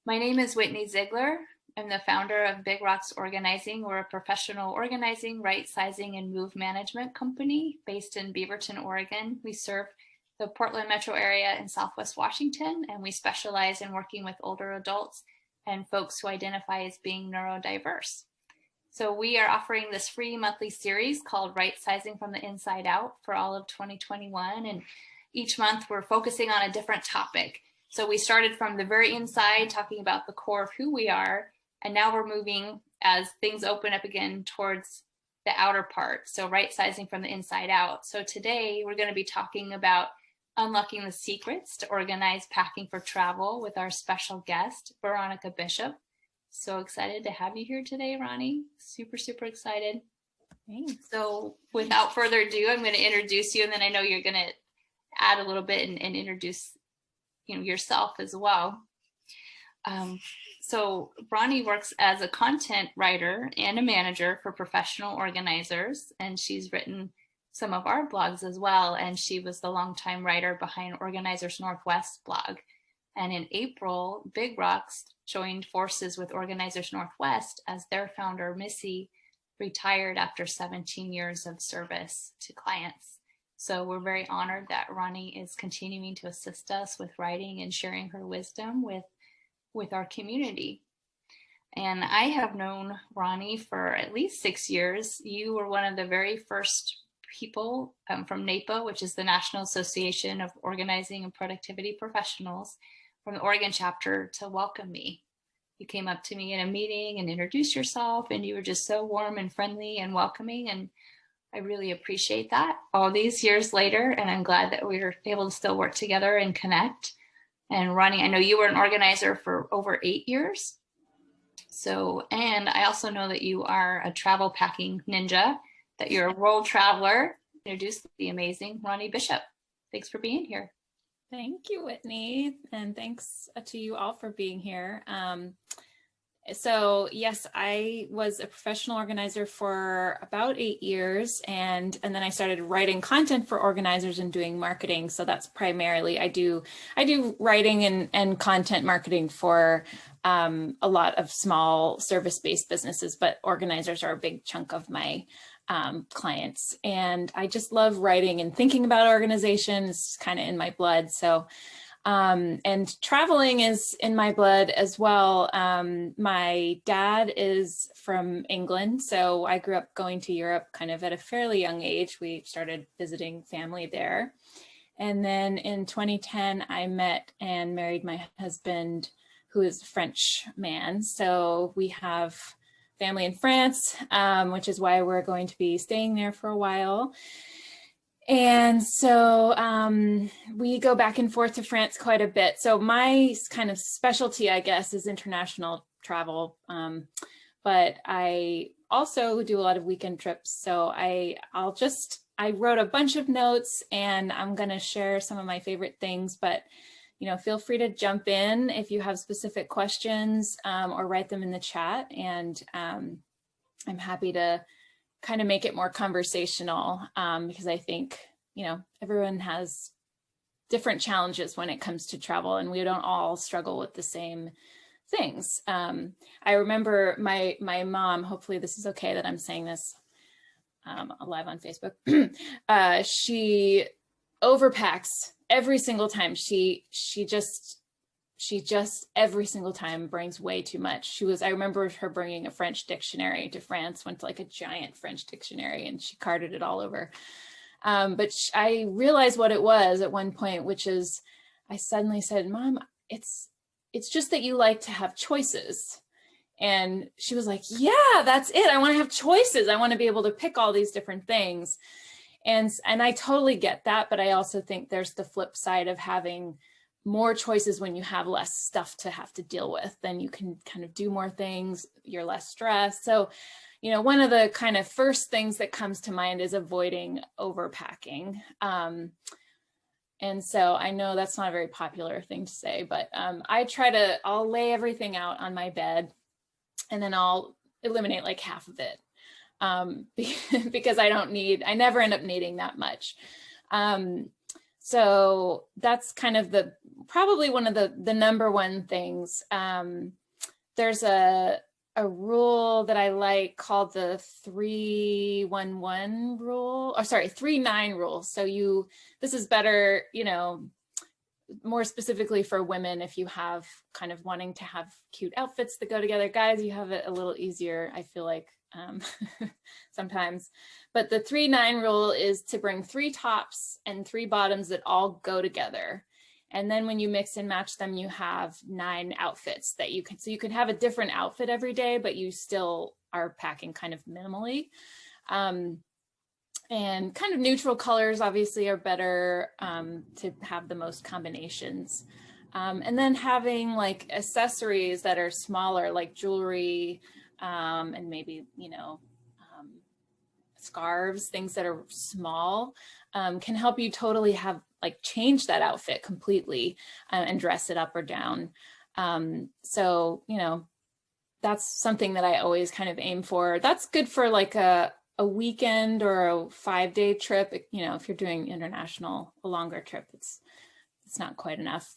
My name is Whitney Ziegler. I'm the founder of Big Rocks Organizing. We're a professional organizing, right-sizing, and move management company based in Beaverton, Oregon. We serve the Portland metro area in Southwest Washington, and we specialize in working with older adults and folks who identify as being neurodiverse. So we are offering this free monthly series called Rightsizing from the Inside Out for all of 2021. And each month we're focusing on a different topic. So we started from the very inside, talking about the core of who we are. And now we're moving, as things open up again, towards the outer part. So right-sizing from the inside out. So today we're going to be talking about unlocking the secrets to organize packing for travel with our special guest, Veronica Bishop. So excited to have you here today, Ronnie. Super, super excited. Thanks. So without further ado, I'm going to introduce you, and then I know you're going to add a little bit and introduce yourself as well. So Ronnie works as a content writer and a manager for professional organizers, and she's written some of our blogs as well, and she was the longtime writer behind Organizers Northwest blog. And in April, Big Rocks joined forces with Organizers Northwest as their founder, Missy, retired after 17 years of service to clients. So we're very honored that Ronnie is continuing to assist us with writing and sharing her wisdom with our community. And I have known Ronnie for at least 6 years. You were one of the very first people from NAPA, which is the National Association of Organizing and Productivity Professionals, from the Oregon chapter, to welcome me. You came up to me in a meeting and introduced yourself, and you were just so warm and friendly and welcoming, and I really appreciate that all these years later, and I'm glad that we were able to still work together and connect. And Ronnie, I know you were an organizer for over 8 years. So, and I also know that you are a travel packing ninja, that you're a world traveler. Introduce the amazing Ronnie Bishop. Thanks for being here. Thank you, Whitney, and thanks to you all for being here. So yes, I was a professional organizer for about 8 years, and then I started writing content for organizers and doing marketing. So that's primarily I do writing and content marketing for a lot of small service-based businesses, but organizers are a big chunk of my clients. And I just love writing and thinking about organizations, kind of in my blood. So and traveling is in my blood as well. My dad is from England, so I grew up going to Europe kind of at a fairly young age. We started visiting family there. And then in 2010, I met and married my husband, who is a French man. So we have family in France, which is why we're going to be staying there for a while. And so we go back and forth to France quite a bit. So my kind of specialty, I guess, is international travel. But I also do a lot of weekend trips. So I wrote a bunch of notes, and I'm going to share some of my favorite things, but feel free to jump in if you have specific questions, or write them in the chat. And I'm happy to kind of make it more conversational, because I think, everyone has different challenges when it comes to travel, and we don't all struggle with the same things. I remember my mom, hopefully this is okay that I'm saying this live on Facebook, she overpacks every single time. She just every single time brings way too much. I remember her bringing a French dictionary to France, went to like a giant French dictionary, and she carted it all over. But I realized what it was at one point, which is I suddenly said, Mom, it's just that you like to have choices. And she was like, yeah, that's it. I want to have choices. I want to be able to pick all these different things. And I totally get that. But I also think there's the flip side of having more choices. When you have less stuff to have to deal with, then you can kind of do more things. You're less stressed. So, one of the kind of first things that comes to mind is avoiding overpacking. And so I know that's not a very popular thing to say, but I'll lay everything out on my bed, and then I'll eliminate like half of it, because I never end up needing that much. So that's kind of probably one of the number one things. There's a rule that I like called the 3-1-1 rule, or sorry, 3-9 rule. So this is better, more specifically for women, if you have kind of wanting to have cute outfits that go together. Guys, you have it a little easier, I feel like, sometimes. But the 3-9 rule is to bring 3 tops and 3 bottoms that all go together. And then when you mix and match them, you have 9 outfits that you can, so you can have a different outfit every day, but you still are packing kind of minimally. And kind of neutral colors obviously are better to have the most combinations. And then having like accessories that are smaller, like jewelry, and maybe, scarves, things that are small, can help you totally have change that outfit completely and dress it up or down. So, that's something that I always kind of aim for. That's good for like a weekend or a 5-day trip. If you're doing international, a longer trip, it's not quite enough.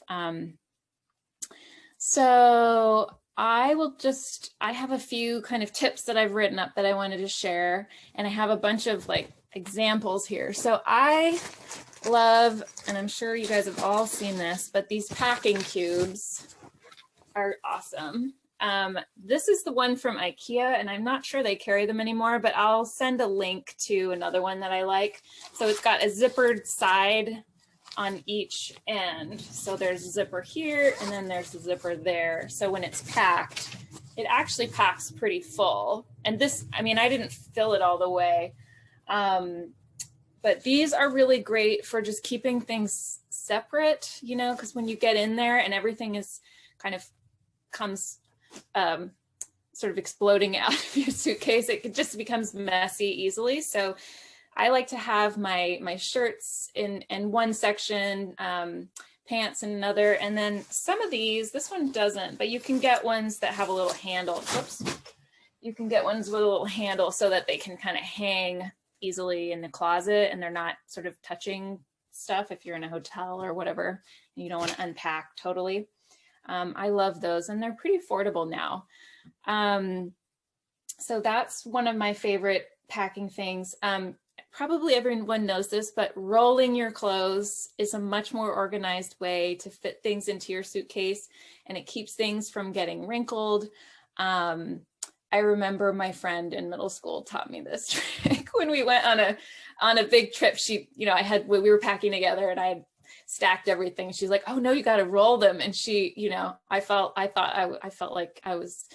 So I have a few kind of tips that I've written up that I wanted to share, and I have a bunch of examples here. So I love, and I'm sure you guys have all seen this, but these packing cubes are awesome. This is the one from IKEA, and I'm not sure they carry them anymore, but I'll send a link to another one that I like. So it's got a zippered side on each end. So there's a zipper here, and then there's a zipper there. So when it's packed, it actually packs pretty full. And this, I didn't fill it all the way. But these are really great for just keeping things separate, because when you get in there and everything is kind of comes sort of exploding out of your suitcase, it just becomes messy easily. So I like to have my shirts in one section, pants in another, and then some of these, this one doesn't, but you can get ones that have a little handle. Whoops. You can get ones with a little handle so that they can kind of hang easily in the closet and they're not sort of touching stuff if you're in a hotel or whatever and you don't want to unpack totally. I love those, and they're pretty affordable now. So that's one of my favorite packing things. Probably everyone knows this, but rolling your clothes is a much more organized way to fit things into your suitcase, and it keeps things from getting wrinkled. I remember my friend in middle school taught me this trick when we went on a big trip. We were packing together and I had stacked everything. She's like, "Oh no, you got to roll them." And she, I felt like I was,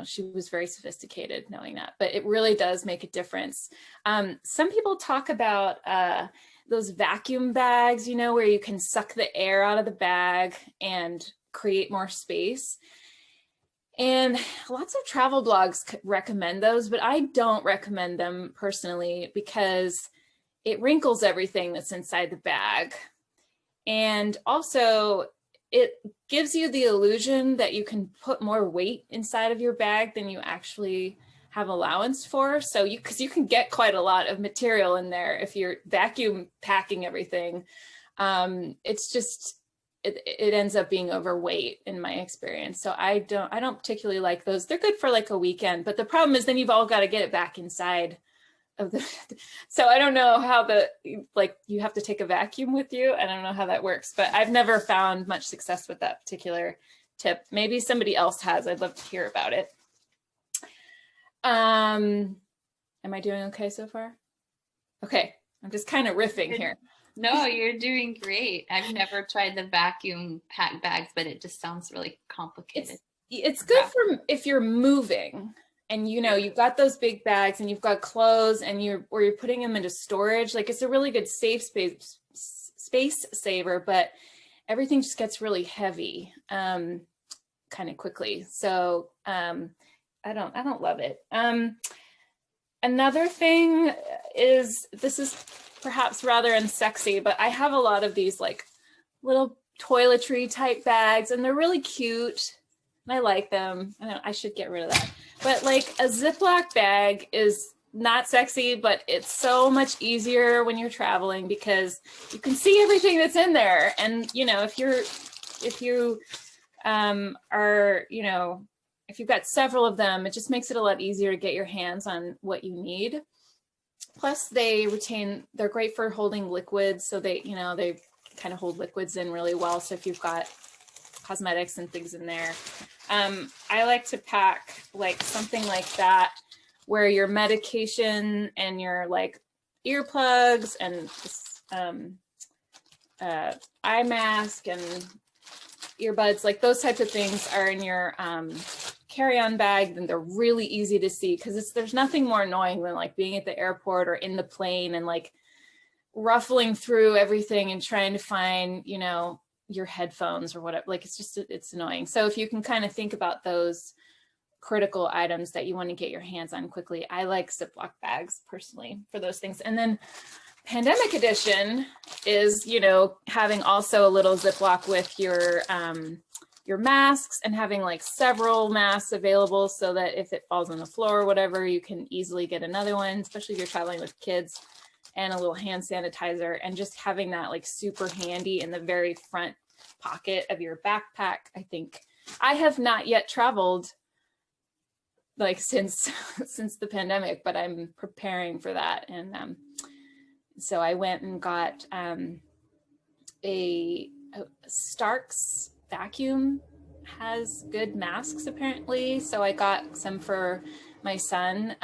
she was very sophisticated knowing that, but it really does make a difference. Some people talk about those vacuum bags, where you can suck the air out of the bag and create more space. And lots of travel blogs recommend those, but I don't recommend them personally because it wrinkles everything that's inside the bag. And also it gives you the illusion that you can put more weight inside of your bag than you actually have allowance for. So because you can get quite a lot of material in there if you're vacuum packing everything. It's just, it ends up being overweight in my experience. So I don't particularly like those. They're good for like a weekend, but the problem is then you've all got to get it back inside of the, so I don't know how you have to take a vacuum with you. I don't know how that works, but I've never found much success with that particular tip. Maybe somebody else has. I'd love to hear about it. Am I doing okay so far? Okay, I'm just kind of riffing here. No, you're doing great. I've never tried the vacuum pack bags, but it just sounds really complicated. It's good for if you're moving and you've got those big bags and you've got clothes and you're putting them into storage. Like it's a really good safe space saver, but everything just gets really heavy kind of quickly. So I don't love it. Another thing is, this is perhaps rather unsexy, but I have a lot of these like little toiletry type bags and they're really cute. I like them. I should get rid of that. But like a Ziploc bag is not sexy, but it's so much easier when you're traveling because you can see everything that's in there. And, you know, if you are, you know, if you've got several of them, it just makes it a lot easier to get your hands on what you need. Plus they're great for holding liquids. So they, you know, they kind of hold liquids in really well. So if you've got cosmetics and things in there, I like to pack like something like that, where your medication and your like earplugs and eye mask and earbuds, like those types of things are in your carry-on bag, then they're really easy to see, because there's nothing more annoying than like being at the airport or in the plane and like ruffling through everything and trying to find, you know, your headphones or whatever. Like it's annoying. So if you can kind of think about those critical items that you want to get your hands on quickly, I like Ziploc bags personally for those things. And then pandemic edition is, you know, having also a little Ziploc with your masks, and having like several masks available so that if it falls on the floor or whatever, you can easily get another one, especially if you're traveling with kids, and a little hand sanitizer, and just having that like super handy in the very front pocket of your backpack. I think I have not yet traveled like since the pandemic, but I'm preparing for that. And so I went and got a Stark's vacuum has good masks apparently. So I got some for my son.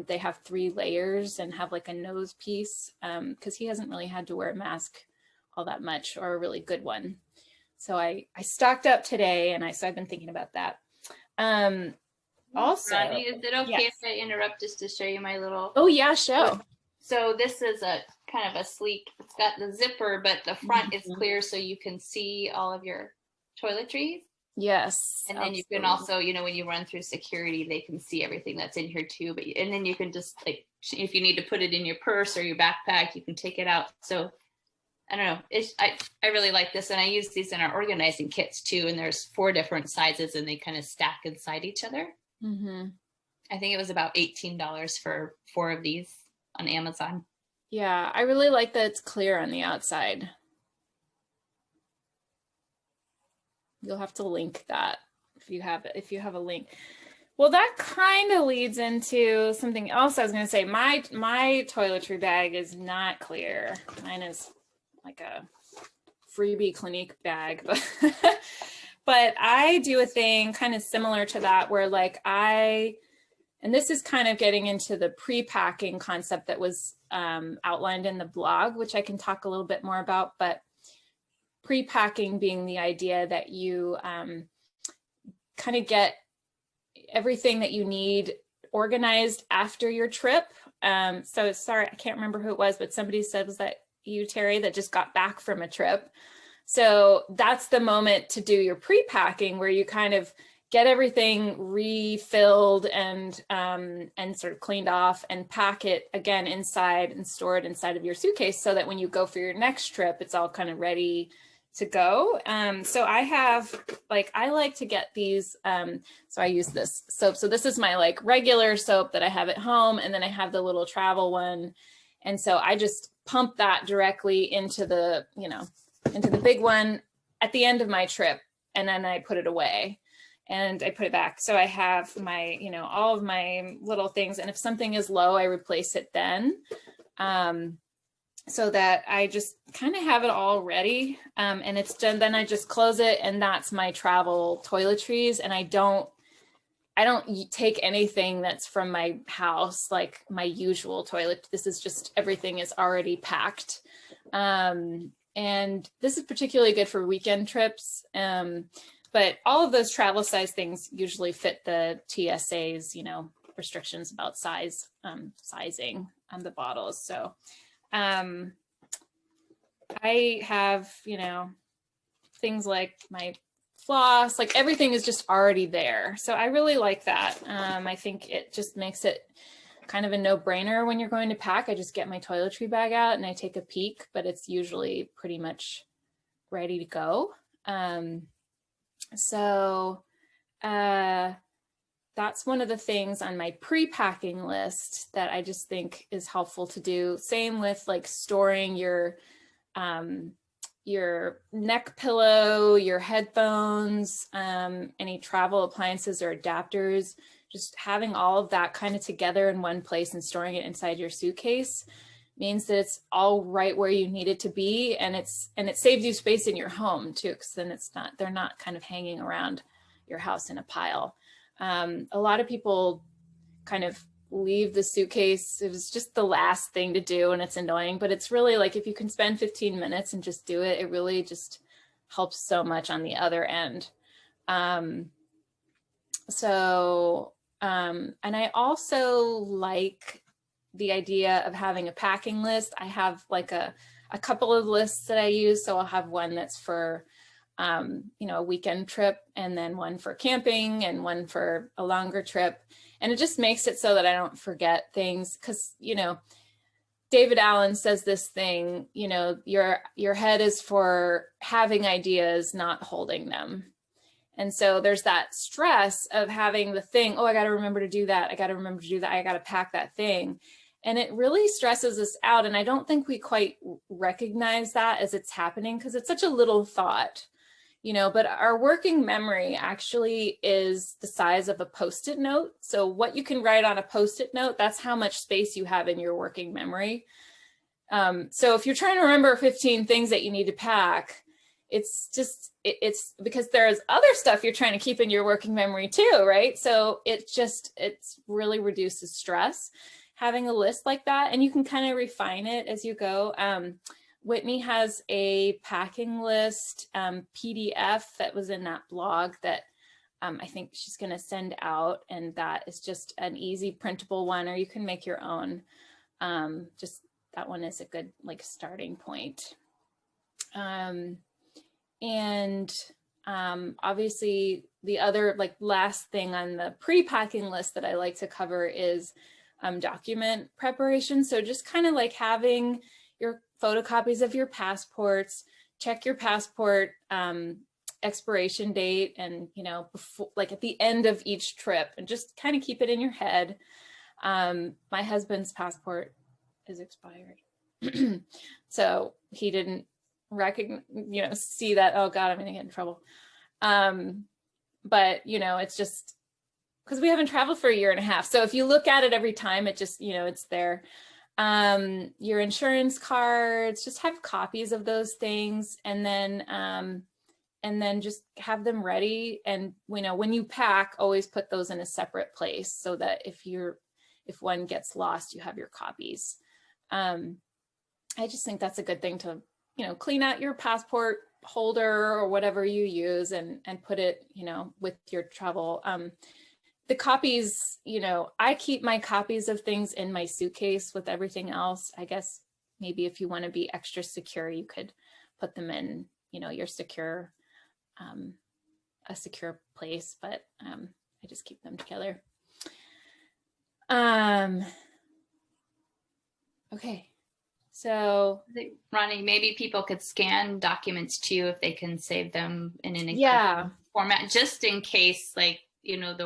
They have 3 layers and have like a nose piece because he hasn't really had to wear a mask all that much, or a really good one. So I stocked up today, and so I've been thinking about that. Also, Ronnie, is it okay yes. if I interrupt just to show you my little? Oh yeah, show. So this is a kind of a sleek, it's got the zipper, but the front is clear so you can see all of your toiletries. Yes. And then you can also, you know, when you run through security, they can see everything that's in here too. But and then you can just like, if you need to put it in your purse or your backpack, you can take it out. So I don't know. I really like this, and I use these in our organizing kits too. And there's 4 different sizes, and they kind of stack inside each other. Mm-hmm. I think it was about $18 for 4 of these on Amazon. Yeah, I really like that it's clear on the outside. You'll have to link that if you have a link. Well, that kind of leads into something else I was going to say. My toiletry bag is not clear. Mine is like a freebie Clinique bag, but I do a thing kind of similar to that, where like and this is kind of getting into the pre-packing concept that was outlined in the blog, which I can talk a little bit more about. But pre-packing being the idea that you kind of get everything that you need organized after your trip. So sorry, I can't remember who it was, but somebody said, was that you, Terry, that just got back from a trip? So that's the moment to do your pre-packing, where you kind of get everything refilled and sort of cleaned off, and pack it again inside and store it inside of your suitcase, so that when you go for your next trip, it's all kind of ready to go. So I like to get these, so I use this soap. So this is my like regular soap that I have at home, and then I have the little travel one. And so I just pump that directly into the, into the big one at the end of my trip, and then I put it away and I put it back. So I have my, all of my little things. And if something is low, I replace it then. So that I just kind of have it all ready, and it's done. Then I just close it, and that's my travel toiletries. And I don't take anything that's from my house, like my usual toilet. This is just, everything is already packed. And this is particularly good for weekend trips. But all of those travel size things usually fit the TSA's, restrictions about sizing on the bottles. So I have, things like my floss, like everything is just already there. So I really like that. I think it just makes it kind of a no-brainer when you're going to pack. I just get my toiletry bag out and I take a peek, but it's usually pretty much ready to go. that's one of the things on my pre-packing list that I just think is helpful to do. Same with like storing your neck pillow, your headphones, any travel appliances or adapters, just having all of that kind of together in one place and storing it inside your suitcase means that it's all right where you need it to be. And it saves you space in your home too, because then they're not kind of hanging around your house in a pile. A lot of people kind of leave the suitcase. It was just the last thing to do and it's annoying, but it's really like, if you can spend 15 minutes and just do it, it really just helps so much on the other end. And I also like the idea of having a packing list. I have like a couple of lists that I use. So I'll have one that's for a weekend trip, and then one for camping and one for a longer trip. And it just makes it so that I don't forget things, because, David Allen says this thing, your head is for having ideas, not holding them. And so there's that stress of having the thing, oh, I got to remember to do that. I got to remember to do that. I got to pack that thing. And it really stresses us out. And I don't think we quite recognize that as it's happening, because it's such a little thought. But our working memory actually is the size of a Post-it note. So what you can write on a Post-it note, that's how much space you have in your working memory. So if you're trying to remember 15 things that you need to pack, it's because there's other stuff you're trying to keep in your working memory too, right? So it really reduces stress having a list like that, and you can kind of refine it as you go. Whitney has a packing list PDF that was in that blog that I think she's going to send out, and that is just an easy printable one, or you can make your own. Just that one is a good starting point. Obviously the other last thing on the pre-packing list that I like to cover is document preparation. So just kind of having your photocopies of your passports, check your passport expiration date, and before, at the end of each trip, and just kind of keep it in your head. My husband's passport is expired, so he didn't see that, oh God, I'm gonna get in trouble. But it's just because we haven't traveled for a year and a half. So if you look at it every time, it just, it's there. Your insurance cards, just have copies of those things, and then just have them ready. And when you pack, always put those in a separate place so that if one gets lost, you have your copies. I just think that's a good thing to, clean out your passport holder or whatever you use, and put it, with your travel. The copies, I keep my copies of things in my suitcase with everything else. I guess maybe if you want to be extra secure, you could put them in, your secure, a secure place, but I just keep them together. Okay. So Ronnie, maybe people could scan documents too if they can save them in an encrypted format, just in case the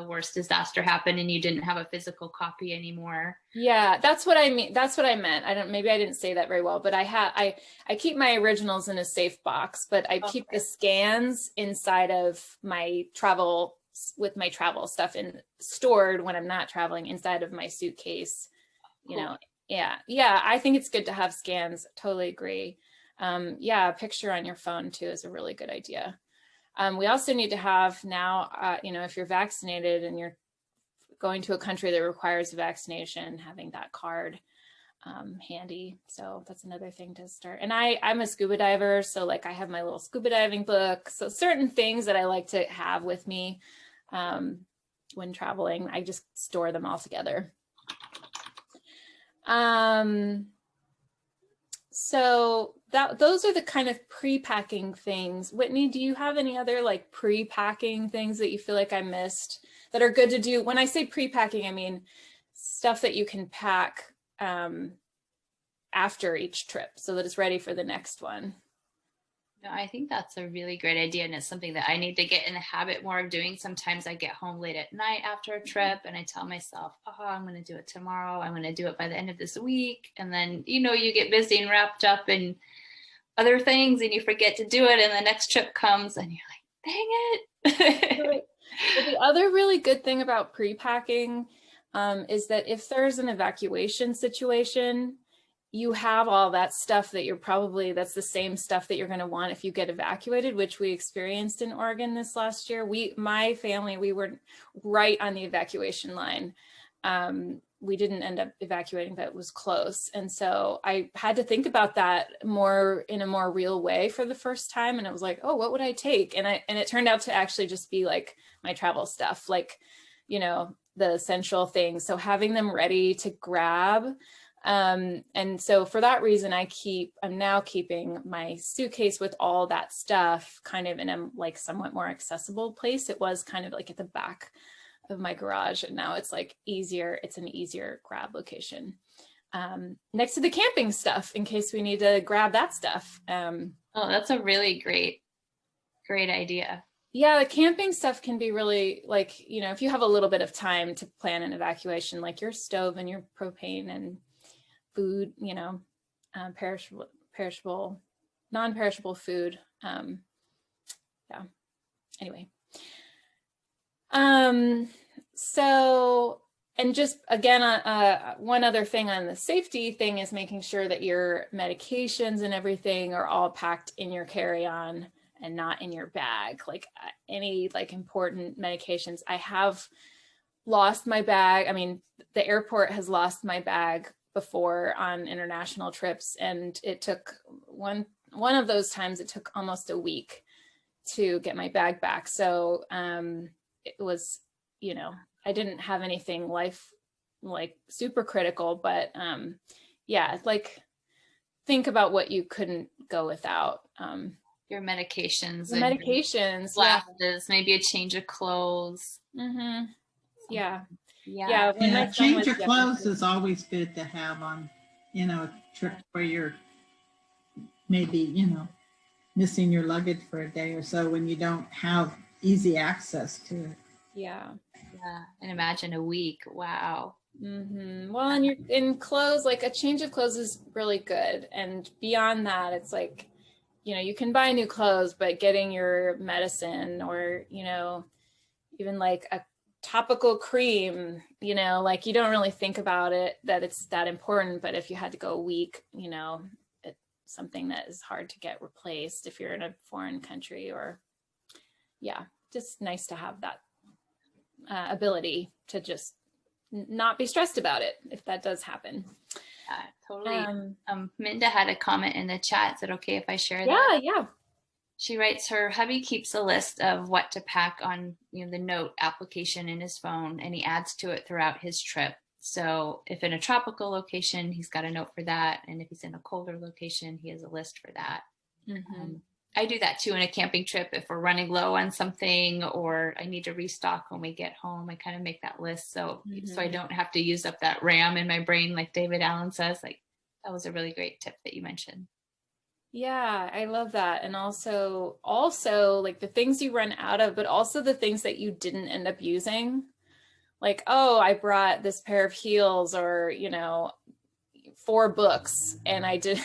worst disaster happened and you didn't have a physical copy anymore. Yeah, that's what I mean. That's what I meant. Maybe I didn't say that very well, but I keep my originals in a safe box, but I keep the scans inside of my travel, with my travel stuff stored when I'm not traveling inside of my suitcase, Cool. Yeah, I think it's good to have scans. Totally agree. Yeah, a picture on your phone too is a really good idea. We also need to have now, if you're vaccinated and you're going to a country that requires vaccination, having that card handy. So that's another thing to start. And I'm a scuba diver, so I have my little scuba diving book. So certain things that I like to have with me when traveling, I just store them all together. So those are the kind of pre-packing things. Whitney, do you have any other pre-packing things that you feel like I missed that are good to do? When I say pre-packing, I mean stuff that you can pack after each trip so that it's ready for the next one. No, I think that's a really great idea, and it's something that I need to get in the habit more of doing. Sometimes I get home late at night after a trip and I tell myself, oh, I'm going to do it tomorrow. I'm going to do it by the end of this week. And then, you get busy and wrapped up in other things and you forget to do it. And the next trip comes and you're like, dang it. Right. Well, the other really good thing about pre-packing is that if there's an evacuation situation, you have all that stuff that that's the same stuff that you're going to want if you get evacuated, which we experienced in Oregon this last year. My family, we were right on the evacuation line. We didn't end up evacuating, but it was close. And so I had to think about that in a more real way for the first time. And it was like, oh, what would I take? And it turned out to actually just be like my travel stuff, like, the essential things. So having them ready to grab. And so for that reason, I'm now keeping my suitcase with all that stuff kind of in a like somewhat more accessible place. It was kind of like at the back of my garage, and now it's like easier. It's an easier grab location next to the camping stuff in case we need to grab that stuff. Oh, that's a really great idea. Yeah, the camping stuff can be really like, if you have a little bit of time to plan an evacuation, like your stove and your propane and food, perishable, non-perishable food. Yeah. Anyway. So, and just again, one other thing on the safety thing is making sure that your medications and everything are all packed in your carry-on and not in your bag. Like any like important medications. I have lost my bag. I mean, the airport has lost my bag before on international trips, and it took one of those times it took almost a week to get my bag back. So it was, I didn't have anything like super critical, but yeah, like think about what you couldn't go without. Your medications, the medications, glasses, maybe a change of clothes. Mm-hmm. Yeah. Yeah, change of clothes is always good to have on, a trip where you're maybe, missing your luggage for a day or so when you don't have easy access to it. Yeah. And imagine a week. Wow. Mm-hmm. Well, and you're in clothes, like a change of clothes is really good. And beyond that, it's like, you can buy new clothes, but getting your medicine or, even like a topical cream, like you don't really think about it, that it's that important. But if you had to go a week, it's something that is hard to get replaced if you're in a foreign country, or just nice to have that ability to just not be stressed about it if that does happen. Yeah, totally. Minda had a comment in the chat. Is it okay if I share that? Yeah. She writes her hubby keeps a list of what to pack on the note application in his phone, and he adds to it throughout his trip. So if in a tropical location, he's got a note for that. And if he's in a colder location, he has a list for that. Mm-hmm. I do that too in a camping trip. If we're running low on something or I need to restock when we get home, I kind of make that list. So I don't have to use up that RAM in my brain, like David Allen says. Like, that was a really great tip that you mentioned. Yeah, I love that. And also like the things you run out of, but also the things that you didn't end up using. Like, oh, I brought this pair of heels or, 4 books, and I did,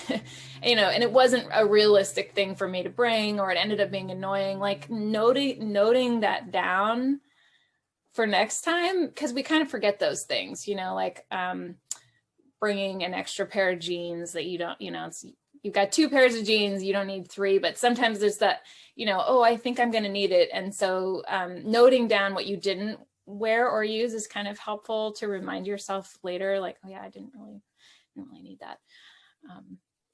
and it wasn't a realistic thing for me to bring, or it ended up being annoying. Like noting that down for next time, because we kind of forget those things, like bringing an extra pair of jeans that you don't, you've got 2 pairs of jeans, you don't need 3, but sometimes there's that, oh, I think I'm going to need it. And so noting down what you didn't wear or use is kind of helpful to remind yourself later, like, oh yeah, I didn't really need that.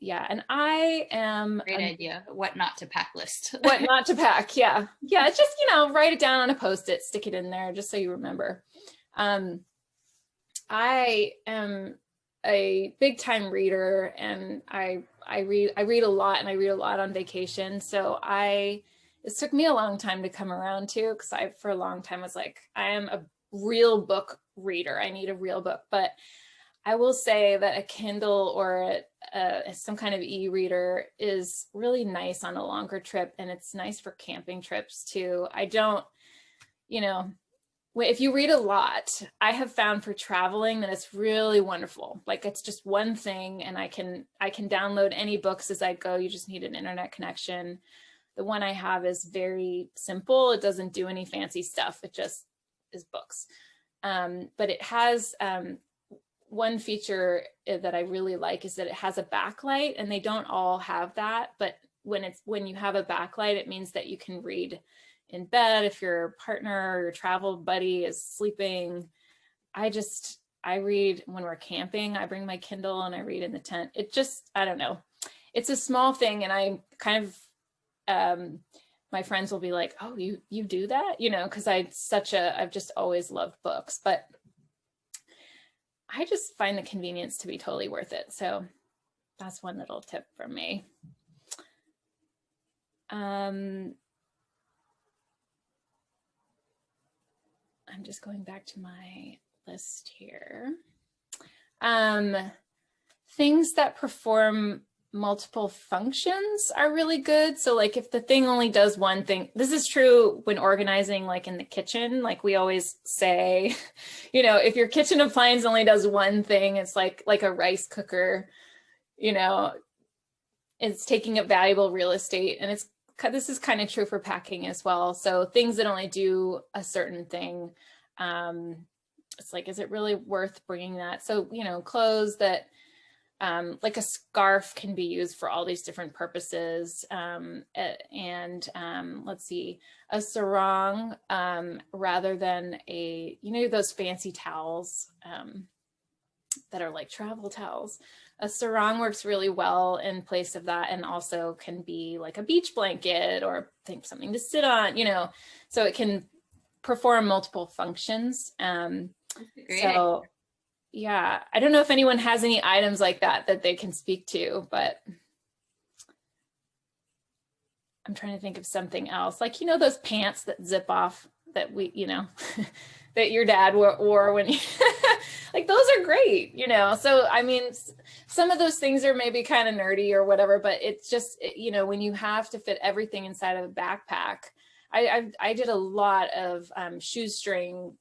And I am great idea. What not to pack list. What not to pack. Yeah. It's just, write it down on a Post-it, stick it in there just so you remember. I am a big time reader, and I read a lot, and I read a lot on vacation. So it took me a long time to come around to, because I for a long time was like, I am a real book reader. I need a real book. But I will say that a Kindle or some kind of e-reader is really nice on a longer trip, and it's nice for camping trips too. I don't, you know, if you read a lot, I have found for traveling that it's really wonderful. Like it's just one thing, and I can download any books as I go. You just need an internet connection. The one I have is very simple. It doesn't do any fancy stuff. It just is books. But it has one feature that I really like is that it has a backlight, and they don't all have that. But when you have a backlight, it means that you can read in bed if your partner or your travel buddy is sleeping. I read when we're camping. I bring my Kindle and I read in the tent. It just, I don't know. It's a small thing, and I kind of my friends will be like, oh, you do that, you know, because I've just always loved books, but I just find the convenience to be totally worth it. So that's one little tip from me. I'm just going back to my list here. Things that perform multiple functions are really good. So like if the thing only does one thing, this is true when organizing, like in the kitchen, like we always say, you know, if your kitchen appliance only does one thing, it's like a rice cooker, you know, it's taking up valuable real estate. And this is kind of true for packing as well. So things that only do a certain thing, it's like, is it really worth bringing that? So, you know, clothes that, like a scarf can be used for all these different purposes. Let's see, a sarong, rather than those fancy towels that are like travel towels. A sarong works really well in place of that, and also can be like a beach blanket or something to sit on, you know, so it can perform multiple functions. So yeah, I don't know if anyone has any items like that they can speak to, but I'm trying to think of something else. Like, you know, those pants that zip off that that your dad wore when he, like those are great, you know? So, I mean, some of those things are maybe kind of nerdy or whatever, but it's just, you know, when you have to fit everything inside of a backpack, I did a lot of shoestring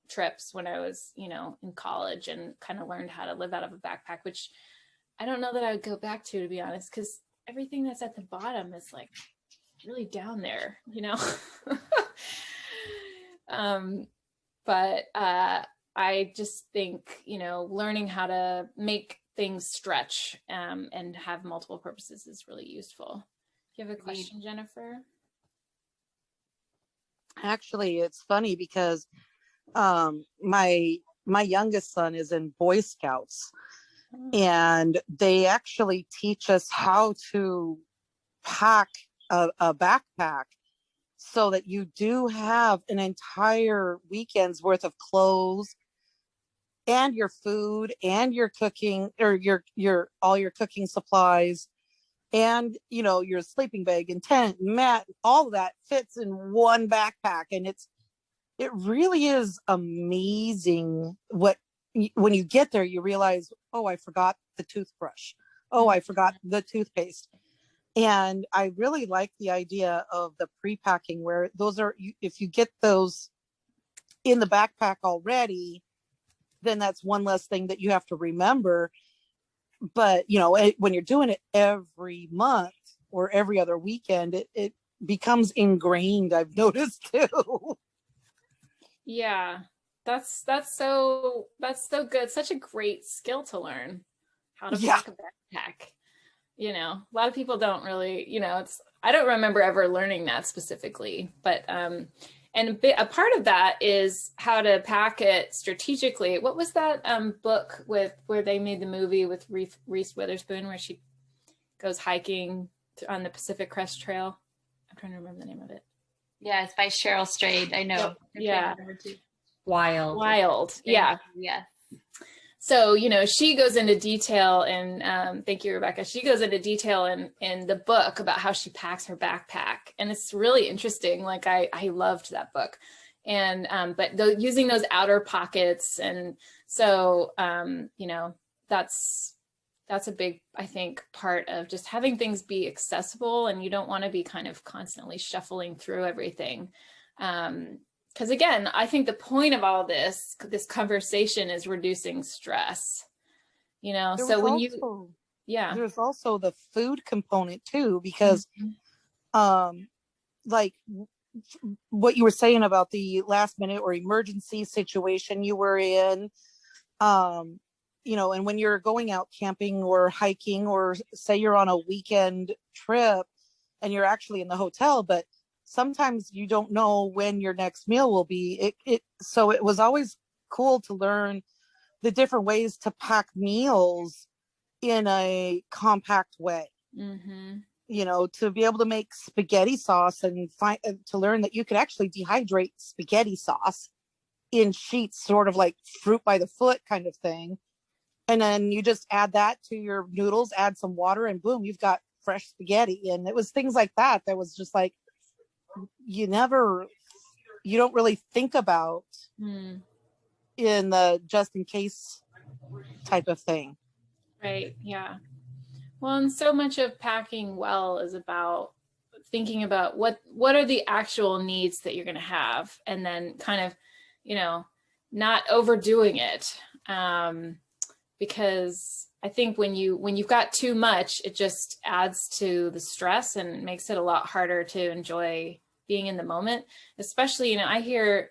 trips when I was, you know, in college, and kind of learned how to live out of a backpack, which I don't know that I would go back to be honest, because everything that's at the bottom is like really down there, you know. But I just think, you know, learning how to make things stretch and have multiple purposes is really useful. Do you have a question, Jennifer? Actually, it's funny because my youngest son is in Boy Scouts, and they actually teach us how to pack a backpack so that you do have an entire weekend's worth of clothes and your food and your cooking, or your all your cooking supplies, and you know, your sleeping bag and tent and mat, all of that fits in one backpack. And it really is amazing when you get there, you realize, oh, I forgot the toothbrush. Oh, I forgot the toothpaste. And I really like the idea of the pre-packing, where those are, if you get those in the backpack already, then that's one less thing that you have to remember. But, you know, when you're doing it every month or every other weekend, it becomes ingrained, I've noticed too. Yeah, that's so good. Such a great skill to learn, how to pack a backpack. You know, a lot of people don't really, you know, I don't remember ever learning that specifically, but and a part of that is how to pack it strategically. What was that book where they made the movie with Reese Witherspoon, where she goes hiking on the Pacific Crest Trail? I'm trying to remember the name of it. Yeah, it's by Cheryl Strayed. I know. Yeah. Wild. Yeah. Yeah. So, you know, she goes into detail, and thank you, Rebecca. She goes into detail in the book about how she packs her backpack. And it's really interesting. Like I loved that book. And, but using those outer pockets and So, you know, that's a big, I think, part of just having things be accessible, and you don't want to be kind of constantly shuffling through everything. Because again, I think the point of all this conversation is reducing stress, you know, There so was when also, you, yeah. there's also the food component too, because like what you were saying about the last minute or emergency situation you were in, you know, and when you're going out camping or hiking, or say you're on a weekend trip and you're actually in the hotel, but sometimes you don't know when your next meal will be. So it was always cool to learn the different ways to pack meals in a compact way. You know, to be able to make spaghetti sauce and to learn that you could actually dehydrate spaghetti sauce in sheets, sort of like fruit by the foot kind of thing. And then you just add that to your noodles, add some water, and boom, you've got fresh spaghetti. And it was things like that that was just like, you don't really think about in the just in case type of thing. Right. Yeah. Well, and so much of packing well is about thinking about what are the actual needs that you're going to have, and then kind of, you know, not overdoing it. Because I think when you've got too much, it just adds to the stress and makes it a lot harder to enjoy being in the moment. Especially, you know, I hear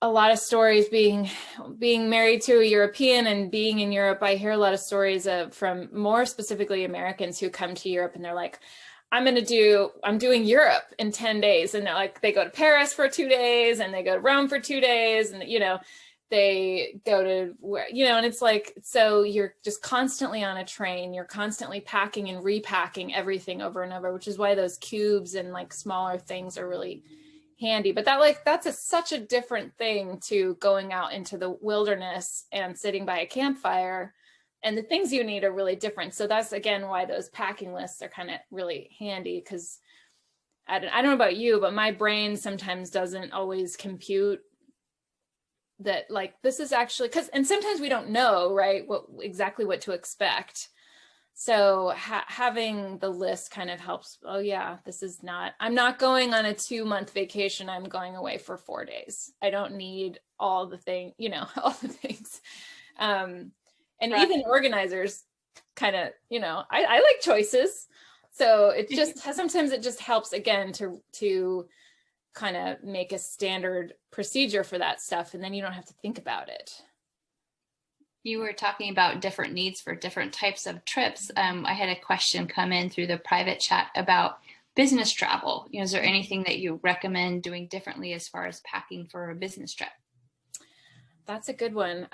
a lot of stories being married to a European and being in Europe. I hear a lot of stories from more specifically Americans who come to Europe and they're like, I'm doing Europe in 10 days. And they're like, they go to Paris for 2 days and they go to Rome for 2 days. And, you know, they go to where, you know, and it's like, so you're just constantly on a train, you're constantly packing and repacking everything over and over, which is why those cubes and like smaller things are really handy. But that's such a different thing to going out into the wilderness and sitting by a campfire, and the things you need are really different. So that's again why those packing lists are kind of really handy, because I don't know about you, but my brain sometimes doesn't always compute that like this is actually, and sometimes we don't know, right, exactly what to expect. So having the list kind of helps. Oh yeah, I'm not going on a 2-month vacation. I'm going away for 4 days. I don't need all the things, you know, all the things. And right. Even organizers kind of, you know, I like choices. So it just sometimes it just helps again to kind of make a standard procedure for that stuff. And then you don't have to think about it. You were talking about different needs for different types of trips. I had a question come in through the private chat about business travel. You know, is there anything that you recommend doing differently as far as packing for a business trip? That's a good one.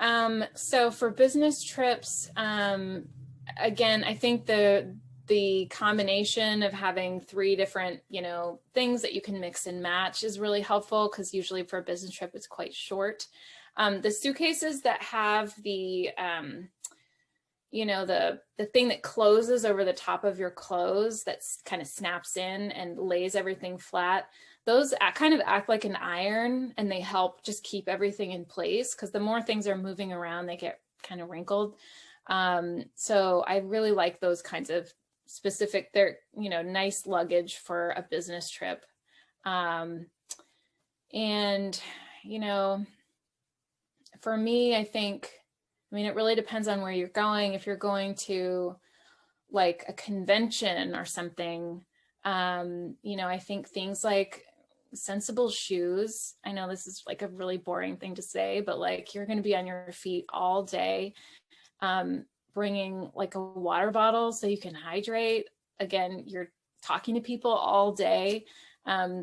So for business trips, again, I think the combination of having 3 different, you know, things that you can mix and match is really helpful, because usually for a business trip, it's quite short. The suitcases that have the, you know, the thing that closes over the top of your clothes that kind of snaps in and lays everything flat, those kind of act like an iron, and they help just keep everything in place, because the more things are moving around, they get kind of wrinkled. So I really like those kinds of specific, they're, you know, nice luggage for a business trip. And, you know, for me, I mean, it really depends on where you're going. If you're going to like a convention or something, you know, I think things like sensible shoes. I know this is like a really boring thing to say, but like you're going to be on your feet all day. Bringing like a water bottle so you can hydrate. Again, you're talking to people all day.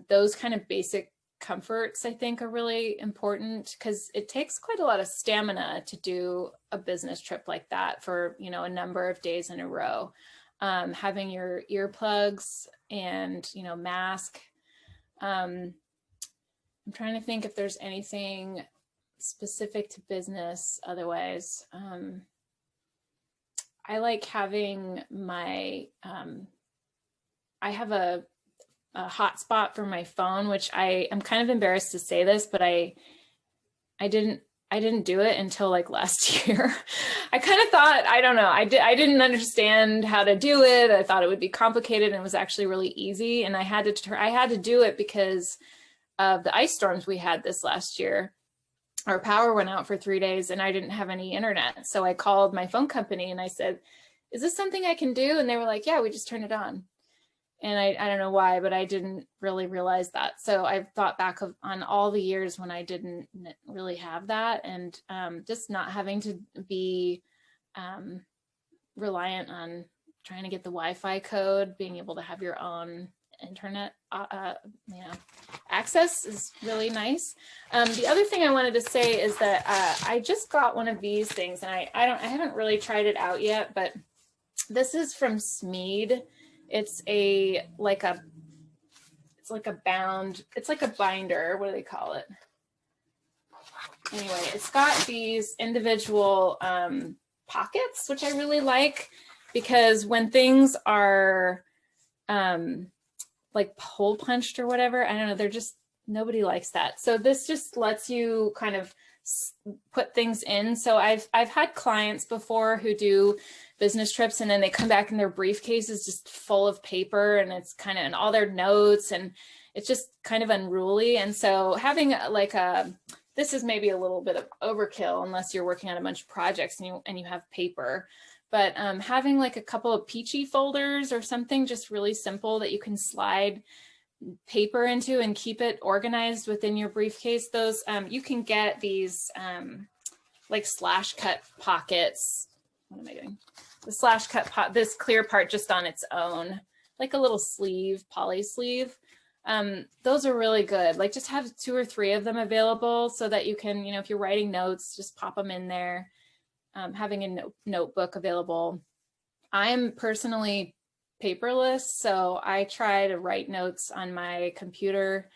Those kind of basic comforts, I think, are really important, because it takes quite a lot of stamina to do a business trip like that for, you know, a number of days in a row. Having your earplugs and, you know, mask. I'm trying to think if there's anything specific to business otherwise. I like having my, I have a hotspot for my phone, which I'm kind of embarrassed to say this, but I didn't I didn't do it until like last year. I kind of thought, I don't know, I didn't understand how to do it. I thought it would be complicated, and it was actually really easy. And I had to do it because of the ice storms we had this last year. Our power went out for 3 days and I didn't have any internet. So I called my phone company and I said, is this something I can do? And they were like, yeah, we just turned it on. And I don't know why, but I didn't really realize that. So I've thought back on all the years when I didn't really have that, and just not having to be reliant on trying to get the Wi-Fi code, being able to have your own internet access is really nice. The other thing I wanted to say is that I just got one of these things, and I haven't really tried it out yet, but this is from Smeed. It's like a binder. What do they call it? Anyway, it's got these individual pockets, which I really like, because when things are like hole punched or whatever, I don't know, nobody likes that. So this just lets you kind of put things in. So I've had clients before who do business trips, and then they come back and their briefcase is just full of paper, and it's kind of, and all their notes, and it's just kind of unruly. And so having this is maybe a little bit of overkill unless you're working on a bunch of projects and you have paper. But having like a couple of peachy folders or something just really simple that you can slide paper into and keep it organized within your briefcase. Those you can get these like slash cut pockets. What am I doing? The slash cut this clear part just on its own, like a little sleeve, poly sleeve. Those are really good. Like just have 2 or 3 of them available so that you can, if you're writing notes, just pop them in there. Having a notebook available. I am personally paperless, so I try to write notes on my computer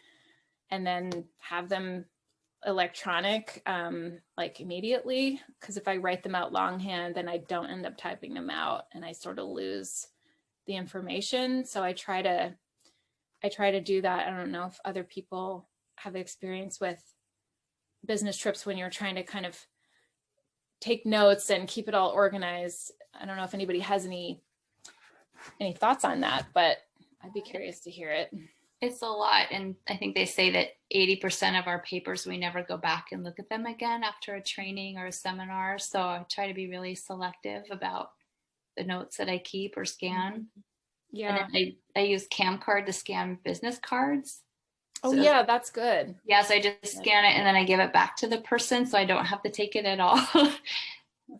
and then have them electronic like immediately, because if I write them out longhand, then I don't end up typing them out and I sort of lose the information. So I try to do that. I don't know if other people have experience with business trips when you're trying to kind of take notes and keep it all organized. I don't know if anybody has any thoughts on that, but I'd be curious to hear it. It's a lot. And I think they say that 80% of our papers, we never go back and look at them again after a training or a seminar. So I try to be really selective about the notes that I keep or scan. Yeah. And I use Camcard to scan business cards. Oh, so, yeah, that's good. Yeah, so I just scan it and then I give it back to the person, so I don't have to take it at all.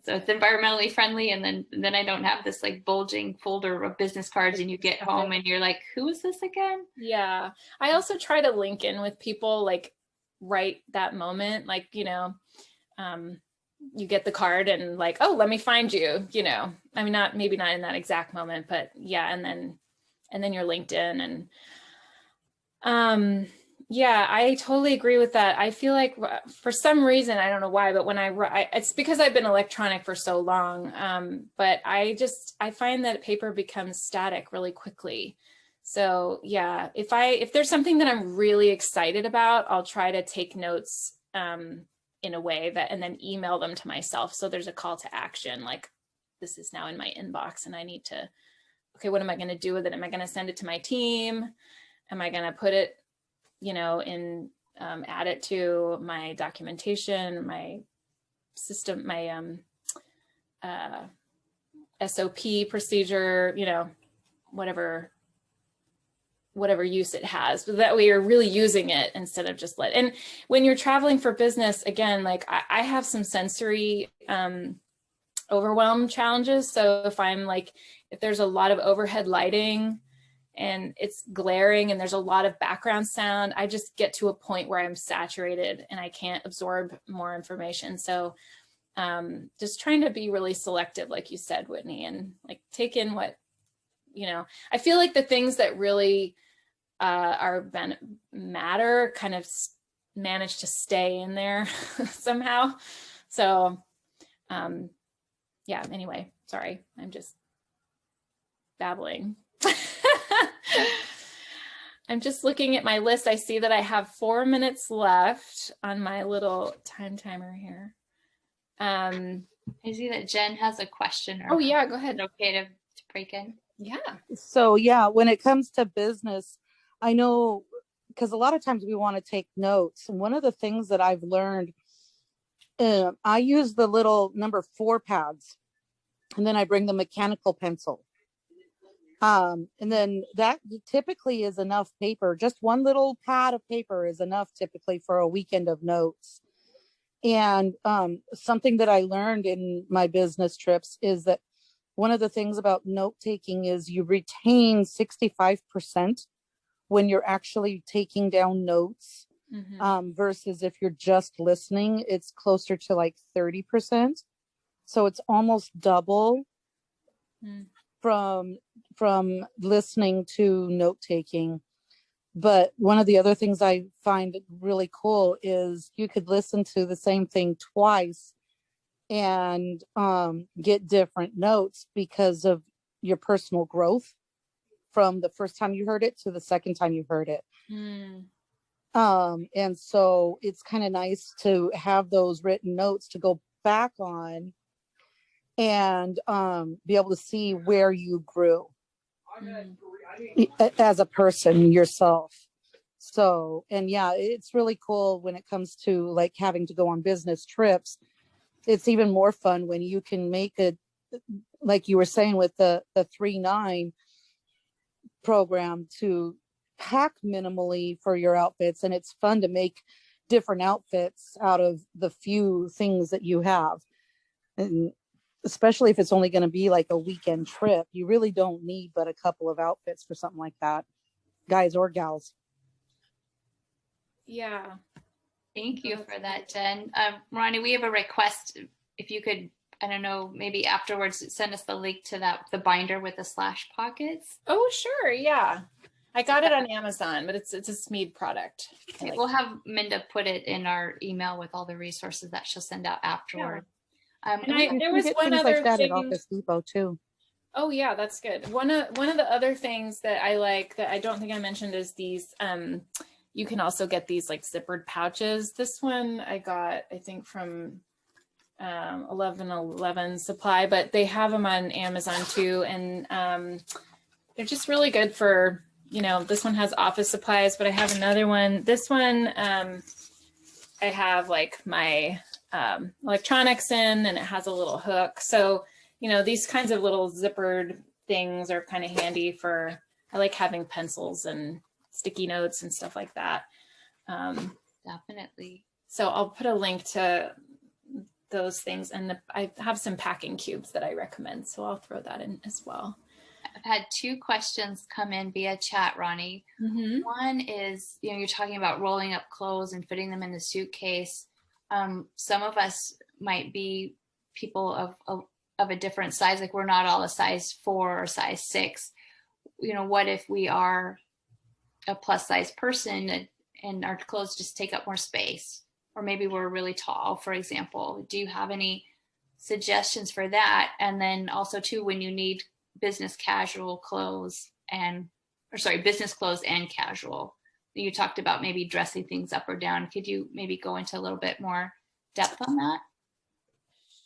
So it's environmentally friendly, and then I don't have this like bulging folder of business cards, and you get home and you're like, who is this again? Yeah, I also try to link in with people like right that moment, like, you get the card and like, oh, let me find you, I mean, maybe not in that exact moment, but yeah, and then you're linked in. And yeah, I totally agree with that. I feel like for some reason, I don't know why, but when I write, it's because I've been electronic for so long. But I find that paper becomes static really quickly. So yeah, if there's something that I'm really excited about, I'll try to take notes in a way and then email them to myself. So there's a call to action, like this is now in my inbox and I need to, okay, what am I going to do with it? Am I going to send it to my team? Am I going to put it, add it to my documentation, my system, my SOP procedure, whatever use it has, but that way you're really using it instead of just and when you're traveling for business, again, like I have some sensory overwhelm challenges. So if there's a lot of overhead lighting and it's glaring and there's a lot of background sound, I just get to a point where I'm saturated and I can't absorb more information. So just trying to be really selective, like you said, Whitney, and like take in what, I feel like the things that really matter kind of manage to stay in there somehow. So yeah, anyway, sorry, I'm just babbling. I'm just looking at my list. I see that I have 4 minutes left on my little time timer here. I see that Jen has a question. Oh yeah, go ahead. Okay to break in. Yeah. So yeah, when it comes to business, I know, because a lot of times we want to take notes. And one of the things that I've learned, I use the little number 4 pads, and then I bring the mechanical pencil. And then that typically is enough paper. Just one little pad of paper is enough typically for a weekend of notes. And something that I learned in my business trips is that one of the things about note taking is you retain 65% when you're actually taking down notes, versus if you're just listening, it's closer to like 30%. So it's almost double from listening to note taking. But one of the other things I find really cool is you could listen to the same thing twice and get different notes because of your personal growth from the first time you heard it to the second time you heard it. And so it's kind of nice to have those written notes to go back on and be able to see where you grew as a person yourself. So, and yeah, it's really cool when it comes to like having to go on business trips. It's even more fun when you can make it, like you were saying with the 3-9 program, to pack minimally for your outfits. And it's fun to make different outfits out of the few things that you have. And especially if it's only going to be like a weekend trip, you really don't need but a couple of outfits for something like that, guys or gals. Yeah. Thank you for that, Jen. Ronnie, we have a request. If you could, I don't know, maybe afterwards send us the link to the binder with the slash pockets. Oh, sure. Yeah. I got it on Amazon, but it's a Smead product. Okay, we'll have Minda put it in our email with all the resources that she'll send out afterward. Yeah. There was one other like that thing at Office Depot too. Oh yeah, that's good. One of the other things that I like that I don't think I mentioned is these. You can also get these like zippered pouches. This one I got, I think, from 1111 Supply, but they have them on Amazon too, and they're just really good for, this one has office supplies, but I have another one. This one I have like my electronics in, and it has a little hook. So, these kinds of little zippered things are kind of handy for, I like having pencils and sticky notes and stuff like that. Definitely. So I'll put a link to those things, and I have some packing cubes that I recommend, so I'll throw that in as well. I've had 2 questions come in via chat, Ronnie. One is, you're talking about rolling up clothes and fitting them in the suitcase. Some of us might be people of a different size, like we're not all a size 4 or size 6. What if we are a plus size person and our clothes just take up more space? Or maybe we're really tall, for example. Do you have any suggestions for that? And then also too, when you need business clothes and casual, you talked about maybe dressing things up or down. Could you maybe go into a little bit more depth on that?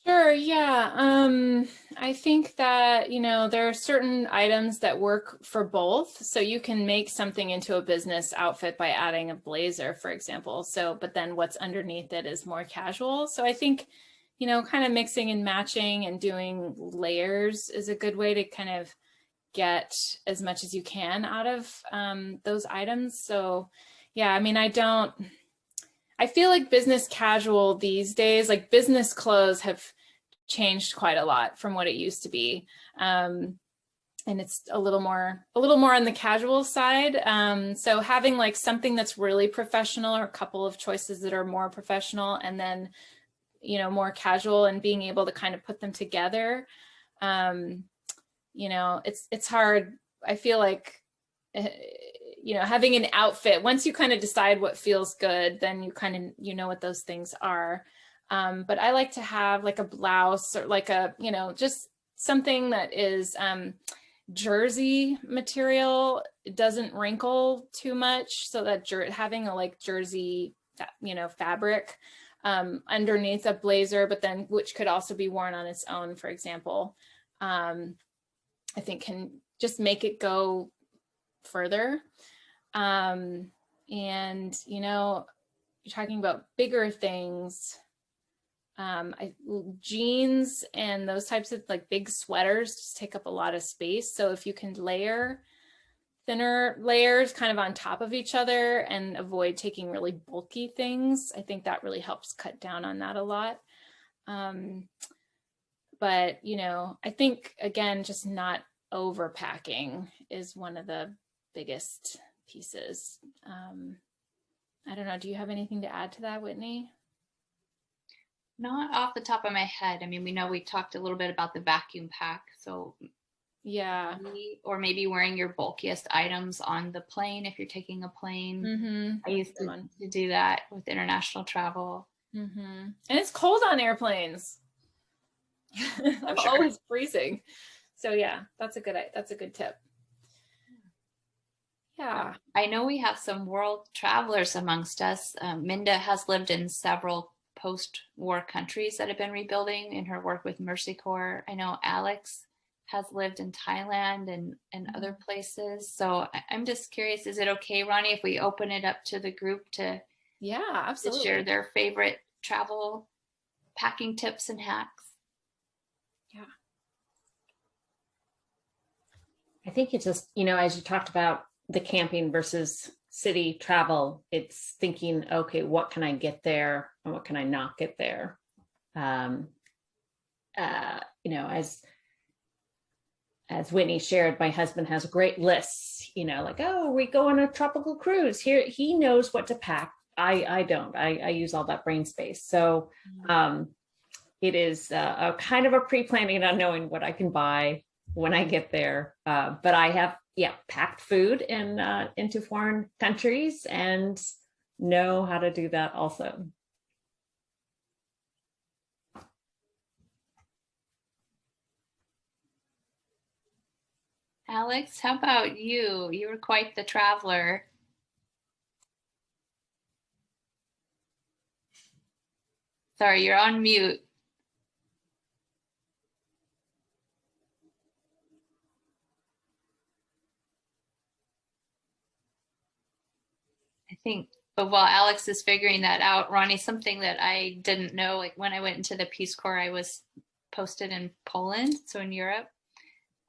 Sure, yeah. I think that, there are certain items that work for both. So you can make something into a business outfit by adding a blazer, for example. But then what's underneath it is more casual. So I think, kind of mixing and matching and doing layers is a good way to kind of get as much as you can out of those items. So yeah, I feel like business casual these days, like business clothes have changed quite a lot from what it used to be. And it's a little more on the casual side. So having like something that's really professional, or a couple of choices that are more professional, and then, more casual, and being able to kind of put them together. It's hard. I feel like, having an outfit, once you kind of decide what feels good, then you kind of, what those things are. But I like to have like a blouse, or like a, just something that is jersey material. It doesn't wrinkle too much, so that having a like jersey, fabric underneath a blazer, but then which could also be worn on its own, for example, I think can just make it go further. And you're talking about bigger things. Jeans and those types of like big sweaters just take up a lot of space. So if you can layer thinner layers kind of on top of each other and avoid taking really bulky things, I think that really helps cut down on that a lot. But, I think, again, just not overpacking is one of the biggest pieces. I don't know. Do you have anything to add to that, Whitney? Not off the top of my head. I mean, we talked a little bit about the vacuum pack. So yeah. Or maybe wearing your bulkiest items on the plane if you're taking a plane. Mm-hmm. I used to do that with international travel. Mm-hmm. And it's cold on airplanes. I'm always freezing. So yeah, that's a good tip. Yeah. I know we have some world travelers amongst us. Minda has lived in several post-war countries that have been rebuilding in her work with Mercy Corps. I know Alex has lived in Thailand and other places. So I'm just curious, is it okay, Ronnie, if we open it up to the group to absolutely share their favorite travel packing tips and hacks? Yeah. I think it's just, as you talked about the camping versus city travel, it's thinking, okay, what can I get there and what can I not get there? As Whitney shared, my husband has great lists, like, oh, we go on a tropical cruise here. He knows what to pack. I don't. I use all that brain space. So it is a kind of a pre-planning on knowing what I can buy when I get there. But I have, packed food into foreign countries and know how to do that also. Alex, how about you? You were quite the traveler. Sorry, you're on mute. I think, but while Alex is figuring that out, Ronnie, something that I didn't know, like when I went into the Peace Corps, I was posted in Poland, so in Europe.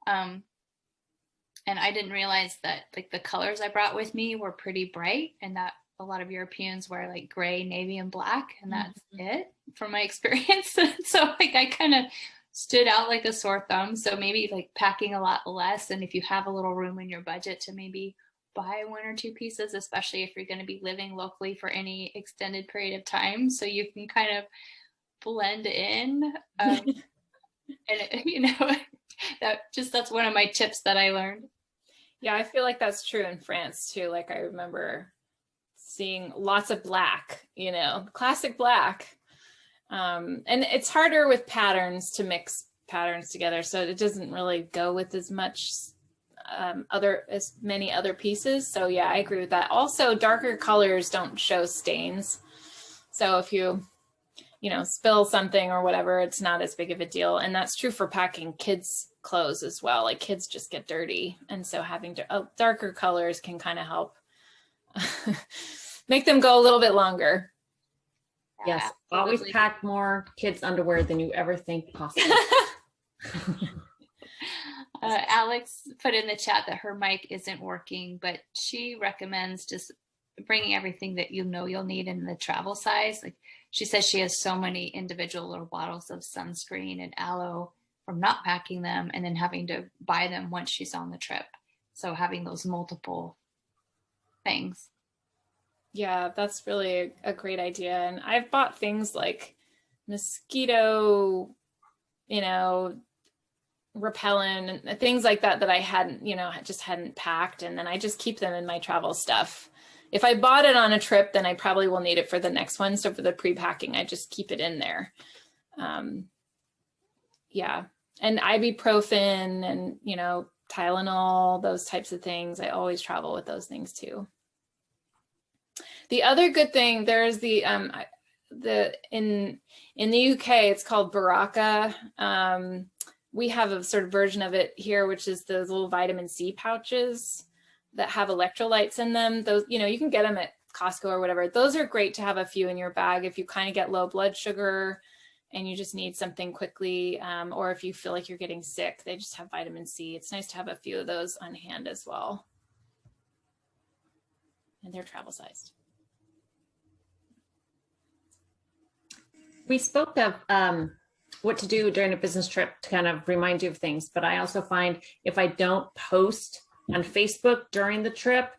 And I didn't realize that like the colors I brought with me were pretty bright, and that a lot of Europeans wear like gray, navy, and black, and that's it from my experience. So like I kind of stood out like a sore thumb. So maybe like packing a lot less, and if you have a little room in your budget to maybe buy 1 or 2 pieces, especially if you're going to be living locally for any extended period of time, so you can kind of blend in. And that's one of my tips that I learned. Yeah, I feel like that's true in France too. Like I remember seeing lots of black, classic black. And it's harder with patterns to mix patterns together, so it doesn't really go with as many other pieces. So yeah, I agree with that. Also, darker colors don't show stains, so if you spill something or whatever, it's not as big of a deal. And that's true for packing kids' clothes as well. Like kids just get dirty, and so having darker colors can kind of help make them go a little bit longer. Yes, always pack more kids' underwear than you ever think possible. Alex put in the chat that her mic isn't working, but she recommends just bringing everything that you'll need in the travel size. Like she says she has so many individual little bottles of sunscreen and aloe from not packing them and then having to buy them once she's on the trip. So having those multiple things. Yeah, that's really a great idea. And I've bought things like mosquito, repellent and things like that I hadn't, just hadn't packed. And then I just keep them in my travel stuff. If I bought it on a trip, then I probably will need it for the next one. So for the pre-packing, I just keep it in there. Yeah. And ibuprofen and, Tylenol, those types of things. I always travel with those things too. The other good thing, there's in the UK, it's called Veronica. We have a sort of version of it here, which is those little vitamin C pouches that have electrolytes in them. Those, you know, you can get them at Costco or whatever. Those are great to have a few in your bag if you kind of get low blood sugar and you just need something quickly, or if you feel like you're getting sick, they just have vitamin C. It's nice to have a few of those on hand as well. And they're travel sized. We spoke of what to do during a business trip to kind of remind you of things, but I also find if I don't post on Facebook during the trip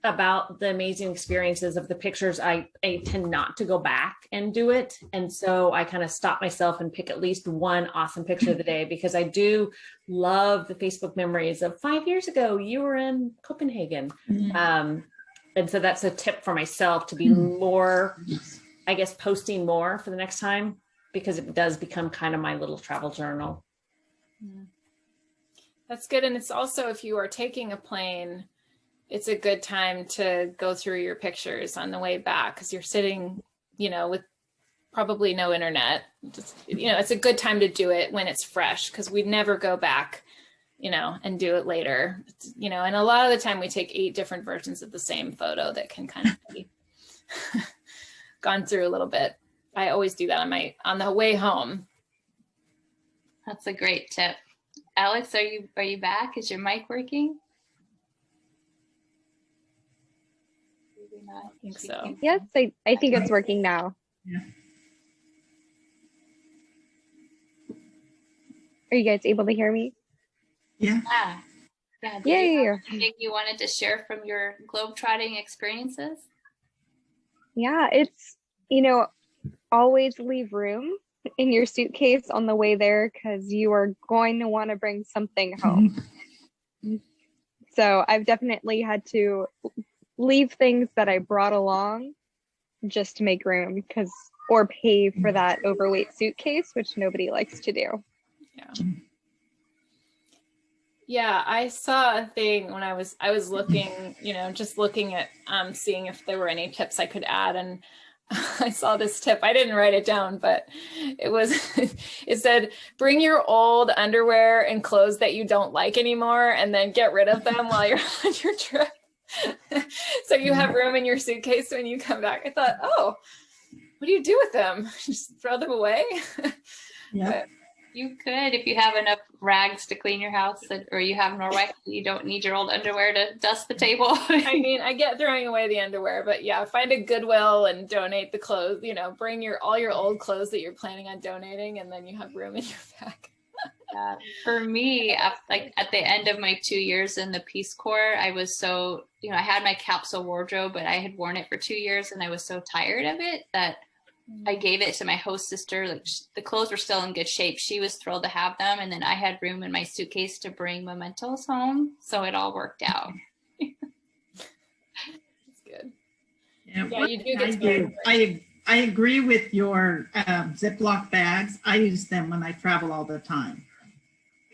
about the amazing experiences of the pictures, I tend not to go back and do it. And so I kind of stop myself and pick at least one awesome picture of the day, because I do love the Facebook memories of 5 years ago, you were in Copenhagen. And so that's a tip for myself to be more, I guess, posting more for the next time, because it does become kind of my little travel journal. That's good. And it's also, if you are taking a plane, it's a good time to go through your pictures on the way back, because you're sitting, you know, with probably no internet. Just, you know, it's a good time to do it when it's fresh, because we'd never go back, you know, and do it later, you know, and a lot of the time we take 8 different versions of the same photo that can kind of be gone through a little bit. I always do that on the way home. That's a great tip. Alex, are you back? Is your mic working? Maybe not. I think so. Yes, I think it's working now. Yeah. Are you guys able to hear me? Yeah. Yeah. Did Yeah, you yeah, have anything you wanted to share from your globetrotting experiences? Yeah, it's, you know, always leave room in your suitcase on the way there, because you are going to want to bring something home. So I've definitely had to leave things that I brought along just to make room, or pay for that overweight suitcase, which nobody likes to do. Yeah. Yeah, I saw a thing when I was looking, you know, just looking at seeing if there were any tips I could add, and I saw this tip. I didn't write it down, but it said, bring your old underwear and clothes that you don't like anymore, and then get rid of them while you're on your trip. So you have room in your suitcase when you come back. I thought, oh, what do you do with them? Just throw them away? Yeah. You could, if you have enough rags to clean your house, or you have Norwex, you don't need your old underwear to dust the table. I mean, I get throwing away the underwear, but yeah, find a Goodwill and donate the clothes, you know, bring all your old clothes that you're planning on donating, and then you have room in your bag. For me, like at the end of my 2 years in the Peace Corps, I was so, you know, I had my capsule wardrobe, but I had worn it for 2 years and I was so tired of it that I gave it to my host sister. Like, the clothes were still in good shape. She was thrilled to have them. And then I had room in my suitcase to bring mementos home. So it all worked out. That's good. Yeah, Yeah, you do get I agree with your Ziploc bags. I use them when I travel all the time,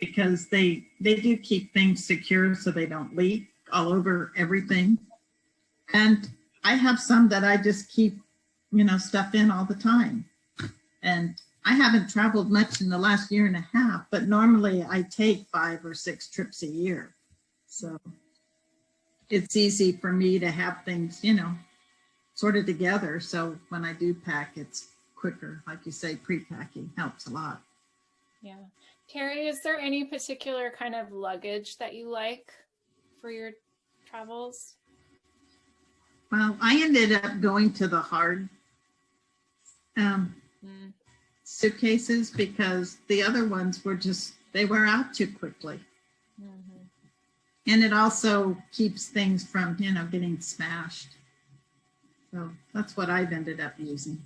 because they do keep things secure so they don't leak all over everything. And I have some that I just keep, you know, stuff in all the time. And I haven't traveled much in the last year and a half, but normally I take 5 or 6 trips a year. So it's easy for me to have things, you know, sort of together. So when I do pack, it's quicker. Like you say, pre-packing helps a lot. Yeah. Terry, is there any particular kind of luggage that you like for your travels? Well, I ended up going to the hard suitcases, because the other ones were just, they wear out too quickly. And it also keeps things from, you know, getting smashed. So that's what I've ended up using.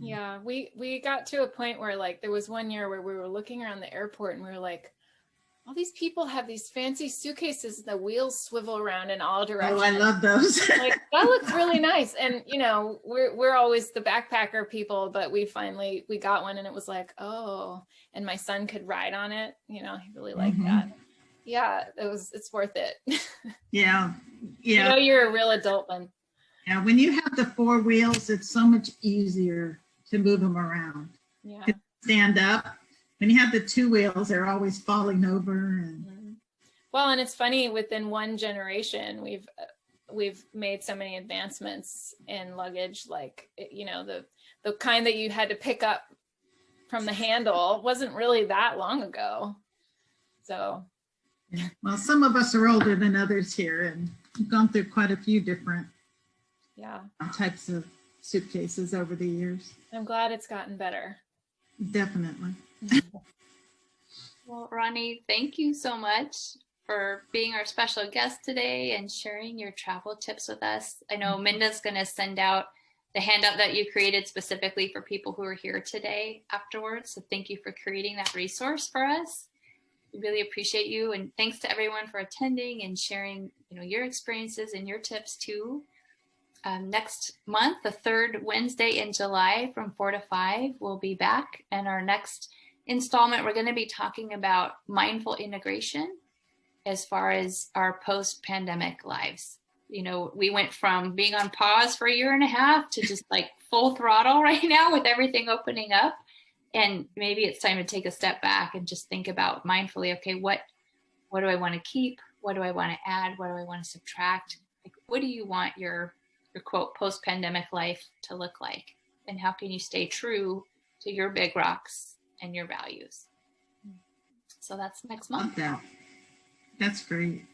Yeah, we got to a point where, like, there was one year where we were looking around the airport and we were like, all these people have these fancy suitcases and the wheels swivel around in all directions. Oh, I love those. Like, that looks really nice. And, you know, we're always the backpacker people, but we got one and it was like, oh, and my son could ride on it. You know, he really liked that. yeah, it's worth it. Yeah. You Yeah. know, you're a real adult then. Yeah. When you have the 4 wheels, it's so much easier to move them around. Yeah. Stand up. When you have the 2 wheels, they're always falling over. And well, and it's funny, within one generation, we've made so many advancements in luggage, like, you know, the kind that you had to pick up from the handle wasn't really that long ago. So yeah. Well, some of us are older than others here, and we've gone through quite a few different types of suitcases over the years. I'm glad it's gotten better. Definitely. Well, Ronnie, thank you so much for being our special guest today and sharing your travel tips with us. I know Minda's going to send out the handout that you created specifically for people who are here today afterwards. So thank you for creating that resource for us. We really appreciate you. And thanks to everyone for attending and sharing, you know, your experiences and your tips too. Next month, the 3rd Wednesday in July from 4 to 5, we'll be back. And our next installment, we're going to be talking about mindful integration as far as our post-pandemic lives. You know, we went from being on pause for a year and a half to just like full throttle right now with everything opening up. And maybe it's time to take a step back and just think about mindfully, okay, what do I want to keep? What do I want to add? What do I want to subtract? Like, what do you want your quote post-pandemic life to look like? And how can you stay true to your big rocks and your values? So that's next month. Love that. That's great.